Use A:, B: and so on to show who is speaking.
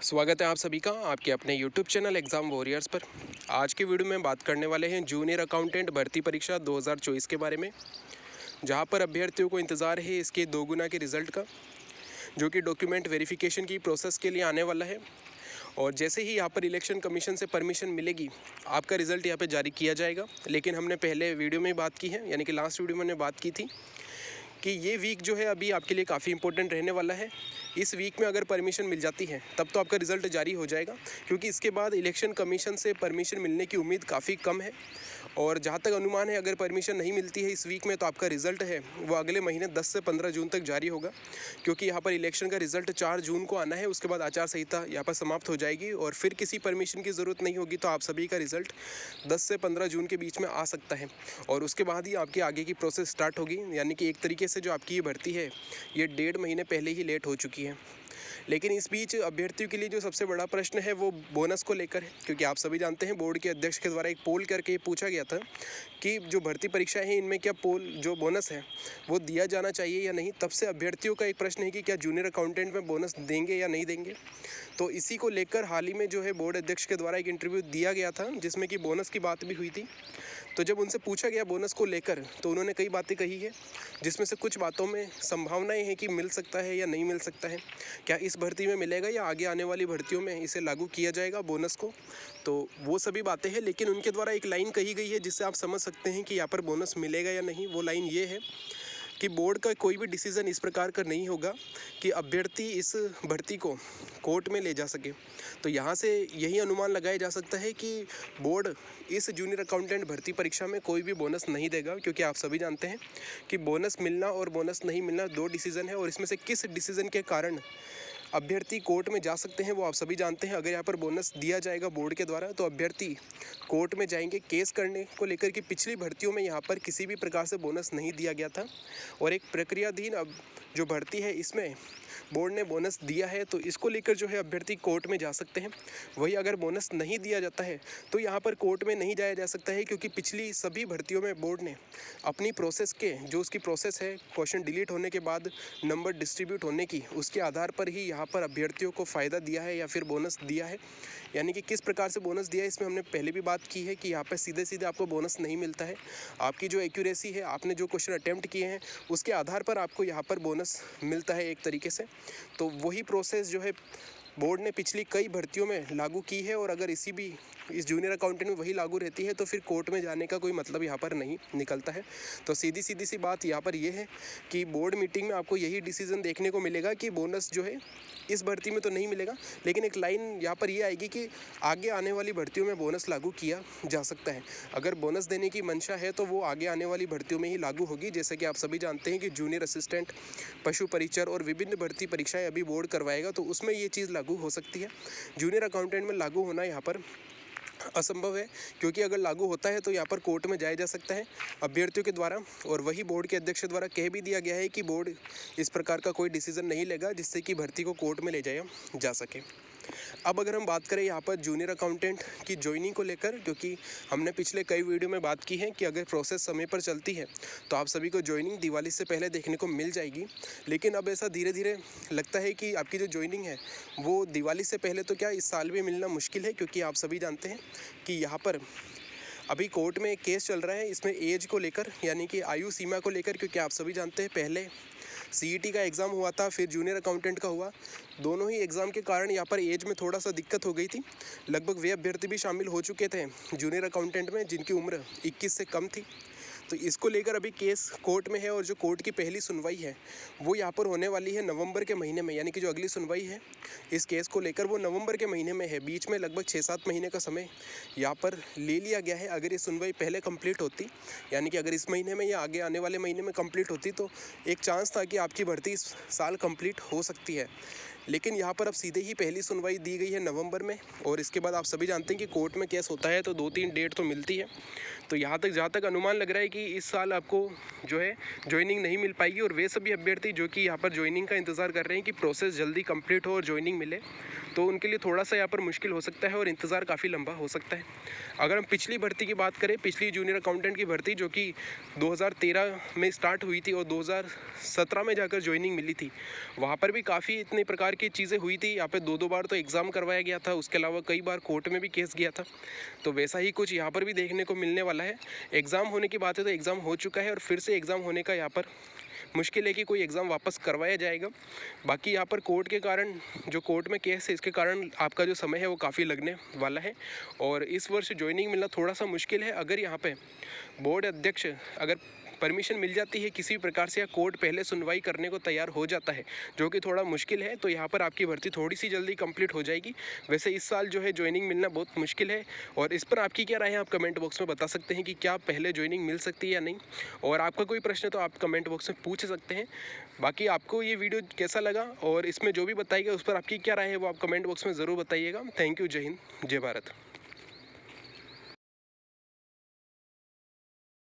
A: स्वागत है आप सभी का आपके अपने YouTube चैनल एग्ज़ाम वॉरियर्स पर। आज की वीडियो में बात करने वाले हैं जूनियर अकाउंटेंट भर्ती परीक्षा 2024 के बारे में, जहां पर अभ्यर्थियों को इंतज़ार है इसके 2 गुना के रिज़ल्ट का, जो कि डॉक्यूमेंट वेरिफिकेशन की प्रोसेस के लिए आने वाला है। और जैसे ही यहाँ पर इलेक्शन कमीशन से परमिशन मिलेगी, आपका रिज़ल्ट यहाँ पर जारी किया जाएगा। लेकिन हमने पहले वीडियो में बात की है, यानी कि लास्ट वीडियो में हमने बात की थी कि ये वीक जो है अभी आपके लिए काफ़ी इंपॉर्टेंट रहने वाला है। इस वीक में अगर परमिशन मिल जाती है तब तो आपका रिज़ल्ट जारी हो जाएगा, क्योंकि इसके बाद इलेक्शन कमीशन से परमिशन मिलने की उम्मीद काफ़ी कम है। और जहाँ तक अनुमान है, अगर परमिशन नहीं मिलती है इस वीक में तो आपका रिज़ल्ट है वो अगले महीने 10 से 15 जून तक जारी होगा, क्योंकि यहाँ पर इलेक्शन का रिज़ल्ट 4 जून को आना है। उसके बाद आचार संहिता यहाँ पर समाप्त हो जाएगी और फिर किसी परमिशन की ज़रूरत नहीं होगी, तो आप सभी का रिज़ल्ट 10 से 15 जून के बीच में आ सकता है। और उसके बाद ही आपकी आगे की प्रोसेस स्टार्ट होगी, यानी कि एक तरीके से जो आपकी ये भर्ती है ये 1.5 महीने पहले ही लेट हो चुकी है। लेकिन इस बीच अभ्यर्थियों के लिए जो सबसे बड़ा प्रश्न है वो बोनस को लेकर है, क्योंकि आप सभी जानते हैं बोर्ड के अध्यक्ष के द्वारा एक पोल करके पूछा गया था कि जो भर्ती परीक्षाएं हैं इनमें क्या जो बोनस है वो दिया जाना चाहिए या नहीं। तब से अभ्यर्थियों का एक प्रश्न है कि क्या जूनियर अकाउंटेंट में बोनस देंगे या नहीं देंगे। तो इसी को लेकर हाल ही में जो है बोर्ड अध्यक्ष के द्वारा एक इंटरव्यू दिया गया था, जिसमें कि बोनस की बात भी हुई थी। तो जब उनसे पूछा गया बोनस को लेकर, तो उन्होंने कई बातें कही है, जिसमें से कुछ बातों में संभावनाएं हैं कि मिल सकता है या नहीं मिल सकता है। क्या इस भर्ती में मिलेगा या आगे आने वाली भर्तियों में इसे लागू किया जाएगा बोनस को, तो वो सभी बातें हैं। लेकिन उनके द्वारा एक लाइन कही गई है जिससे आप समझ सकते हैं कि यहाँ पर बोनस मिलेगा या नहीं। वो लाइन ये है कि बोर्ड का कोई भी डिसीज़न इस प्रकार का नहीं होगा कि अभ्यर्थी इस भर्ती को कोर्ट में ले जा सके। तो यहाँ से यही अनुमान लगाया जा सकता है कि बोर्ड इस जूनियर अकाउंटेंट भर्ती परीक्षा में कोई भी बोनस नहीं देगा, क्योंकि आप सभी जानते हैं कि बोनस मिलना और बोनस नहीं मिलना 2 डिसीज़न है। और इसमें से किस डिसीज़न के कारण अभ्यर्थी कोर्ट में जा सकते हैं वो आप सभी जानते हैं। अगर यहाँ पर बोनस दिया जाएगा बोर्ड के द्वारा तो अभ्यर्थी कोर्ट में जाएंगे केस करने को लेकर कि पिछली भर्तियों में यहाँ पर किसी भी प्रकार से बोनस नहीं दिया गया था, और एक प्रक्रियाधीन अब जो भर्ती है इसमें बोर्ड ने बोनस दिया है, तो इसको लेकर जो है अभ्यर्थी कोर्ट में जा सकते हैं। वही अगर बोनस नहीं दिया जाता है तो यहाँ पर कोर्ट में नहीं जाया जा सकता है, क्योंकि पिछली सभी भर्तियों में बोर्ड ने अपनी प्रोसेस के जो उसकी प्रोसेस है क्वेश्चन डिलीट होने के बाद नंबर डिस्ट्रीब्यूट होने की, उसके आधार पर ही यहाँ पर अभ्यर्थियों को फ़ायदा दिया है या फिर बोनस दिया है। यानी कि किस प्रकार से बोनस दिया है इसमें हमने पहले भी बात की है कि यहाँ पर सीधे सीधे आपको बोनस नहीं मिलता है। आपकी जो एक्यूरेसी है, आपने जो क्वेश्चन अटैम्प्ट किए हैं उसके आधार पर आपको यहाँ पर बोनस मिलता है एक तरीके से। तो वही प्रोसेस जो है बोर्ड ने पिछली कई भर्तियों में लागू की है, और अगर इस जूनियर अकाउंटेंट में वही लागू रहती है तो फिर कोर्ट में जाने का कोई मतलब यहाँ पर नहीं निकलता है। तो सीधी सी बात यहाँ पर ये है कि बोर्ड मीटिंग में आपको यही डिसीज़न देखने को मिलेगा कि बोनस जो है इस भर्ती में तो नहीं मिलेगा, लेकिन एक लाइन यहाँ पर ये आएगी कि आगे आने वाली भर्तियों में बोनस लागू किया जा सकता है। अगर बोनस देने की मंशा है तो वो आगे आने वाली भर्तियों में ही लागू होगी। जैसे कि आप सभी जानते हैं कि जूनियर असिस्टेंट, पशु परिचर और विभिन्न भर्ती परीक्षाएं अभी बोर्ड करवाएगा, तो उसमें ये चीज़ लागू हो सकती है। जूनियर अकाउंटेंट में लागू होना यहाँ पर असंभव है, क्योंकि अगर लागू होता है तो यहाँ पर कोर्ट में जाया जा सकता है अभ्यर्थियों के द्वारा। और वही बोर्ड के अध्यक्ष द्वारा कह भी दिया गया है कि बोर्ड इस प्रकार का कोई डिसीज़न नहीं लेगा जिससे कि भर्ती को कोर्ट में ले जाया जा सके। अब अगर हम बात करें यहाँ पर जूनियर अकाउंटेंट की ज्वाइनिंग को लेकर, क्योंकि हमने पिछले कई वीडियो में बात की है कि अगर प्रोसेस समय पर चलती है तो आप सभी को ज्वाइनिंग दिवाली से पहले देखने को मिल जाएगी। लेकिन अब ऐसा धीरे धीरे लगता है कि आपकी जो ज्वाइनिंग है वो दिवाली से पहले तो क्या इस साल भी मिलना मुश्किल है, क्योंकि आप सभी जानते हैं कि यहाँ पर अभी कोर्ट में एक केस चल रहा है इसमें एज को लेकर, यानी कि आयु सीमा को लेकर। क्योंकि आप सभी जानते हैं पहले सीईटी का एग्ज़ाम हुआ था, फिर जूनियर अकाउंटेंट का हुआ। दोनों ही एग्ज़ाम के कारण यहाँ पर एज में थोड़ा सा दिक्कत हो गई थी। लगभग वे अभ्यर्थी भी शामिल हो चुके थे जूनियर अकाउंटेंट में जिनकी उम्र 21 से कम थी। तो इसको लेकर अभी केस कोर्ट में है, और जो कोर्ट की पहली सुनवाई है वो यहाँ पर होने वाली है नवंबर के महीने में। यानी कि जो अगली सुनवाई है इस केस को लेकर वो नवंबर के महीने में है। बीच में लगभग 6-7 महीने का समय यहाँ पर ले लिया गया है। अगर ये सुनवाई पहले कंप्लीट होती, यानी कि अगर इस महीने में या आगे आने वाले महीने में कंप्लीट होती, तो एक चांस था कि आपकी भर्ती इस साल कंप्लीट हो सकती है। लेकिन यहाँ पर अब सीधे ही पहली सुनवाई दी गई है नवंबर में, और इसके बाद आप सभी जानते हैं कि कोर्ट में केस होता है तो 2-3 डेट तो मिलती है। तो यहाँ तक जहाँ तक अनुमान लग रहा है कि इस साल आपको जो है ज्वाइनिंग नहीं मिल पाएगी। और वे सभी अभ्यर्थी जो कि यहाँ पर ज्वाइनिंग का इंतज़ार कर रहे हैं कि प्रोसेस जल्दी कंप्लीट हो और ज्वाइनिंग मिले, तो उनके लिए थोड़ा सा यहाँ पर मुश्किल हो सकता है और इंतज़ार काफ़ी लंबा हो सकता है। अगर हम पिछली भर्ती की बात करें, पिछली जूनियर अकाउंटेंट की भर्ती जो कि 2013 में स्टार्ट हुई थी और 2017 में जाकर ज्वाइनिंग मिली थी, वहाँ पर भी काफ़ी इतने प्रकार की चीज़ें हुई थी। यहाँ पे दो बार तो एग्ज़ाम करवाया गया था, उसके अलावा कई बार कोर्ट में भी केस गया था। तो वैसा ही कुछ यहाँ पर भी देखने को मिलने वाला है। एग्ज़ाम होने की बात है तो एग्ज़ाम हो चुका है और फिर से एग्ज़ाम होने का यहाँ पर मुश्किल है कि कोई एग्ज़ाम वापस करवाया जाएगा। बाकी यहाँ पर कोर्ट के कारण, जो कोर्ट में केस है, इसके कारण आपका जो समय है वो काफ़ी लगने वाला है और इस वर्ष ज्वाइनिंग मिलना थोड़ा सा मुश्किल है। अगर यहाँ पे बोर्ड अध्यक्ष अगर परमिशन मिल जाती है किसी भी प्रकार से या कोर्ट पहले सुनवाई करने को तैयार हो जाता है, जो कि थोड़ा मुश्किल है, तो यहाँ पर आपकी भर्ती थोड़ी सी जल्दी कंप्लीट हो जाएगी। वैसे इस साल जो है ज्वाइनिंग मिलना बहुत मुश्किल है और इस पर आपकी क्या राय है, आप कमेंट बॉक्स में बता सकते हैं कि क्या पहले ज्वाइनिंग मिल सकती है या नहीं। और आपका कोई प्रश्न तो आप कमेंट बॉक्स में पूछ सकते हैं। बाकी आपको ये वीडियो कैसा लगा और इसमें जो भी बताइएगा उस पर आपकी क्या राय है वो आप कमेंट बॉक्स में ज़रूर बताइएगा। Thank you. जय हिंद, जय भारत।